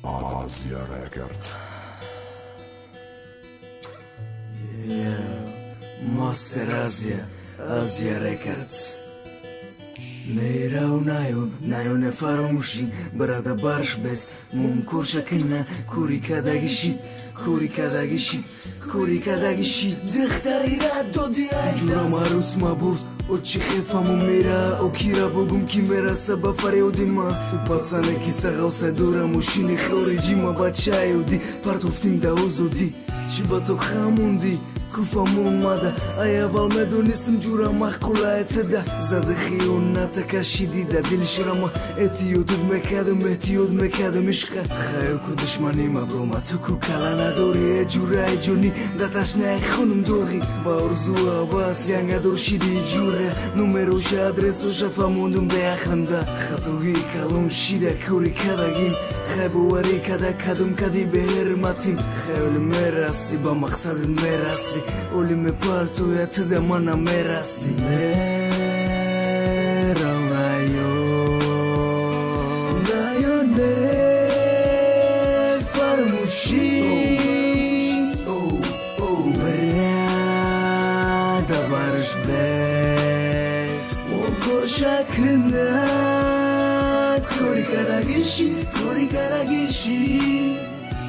Asia Records. Yeah, Master Asia Records. Neirau nayon e faromushin Brada barsh bes Mum kursha kena Kurika dagishit Dikhtari ra dodi ay Jura marus maburt Ochi xefamu mera Okira bogum ki mera Saba fare odima Upalsane ki sagausa dura Mushini khoriji bacha yodi Partuftim da ozodi Chibato khamundi كفامو مادا اي اول مدون اسم جورا مخقولا اتدا زاد خيونا تكاشيدي دا دل شرما اتيود مكادم عشقا خايوكو دشماني مبروما توكو كالانا دوري جورا جوني داتاشنا خونم دوغي باورزوا واس يانغا دورشيدي جورا نوميروش ادرسو شفاموندم دا اخرمدا خطوغي كالون شيدا كوري كاداغيم خايبو وري كادا كادم كادي بهر ماتيم خايول مراسي بمقصد مراسي Oli me parto e te de mana merasi Mera Nayo ne farmushin Brada barış best Oko şakına Kori karagishi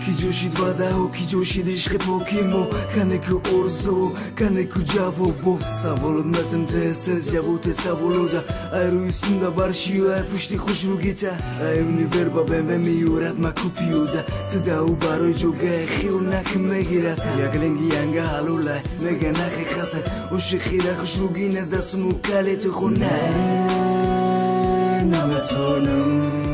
Ki joshid vadaho, ki joshid ishqi pokimo Kaneku orzo, kaneku javobo Savolod metem te ses, javote savoloda Ayru isunda barshiyo, ay pushti khushrughita Ay univerba benve miyurat makupiyuda Tdau baroy joga khilnak megirata Yaglengi yanga halulay, mega nakhikata Ushi khila khushrughin az dasmu kalet khunay Nametonum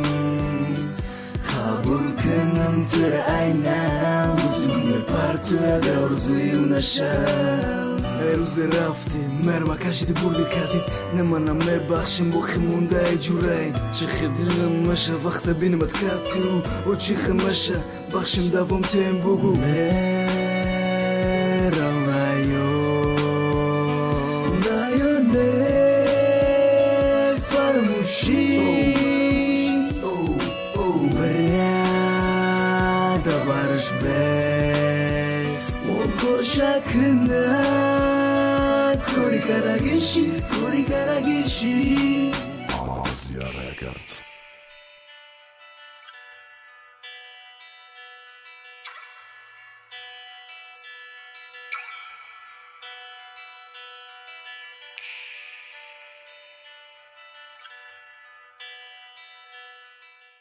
Kenam tere aynam Guftum me partu ede orzuyi unasham Eruze rafti merma kashidi burdi katit Nemana me bakhshim bukhimunda e jurayn Chikhidilem masha vakhta bini matkatiu O chikhe masha bakhshim davom tem bugu Merav nayo ne farmushi Barış best Oko şakına Kori karagishi Asia Records.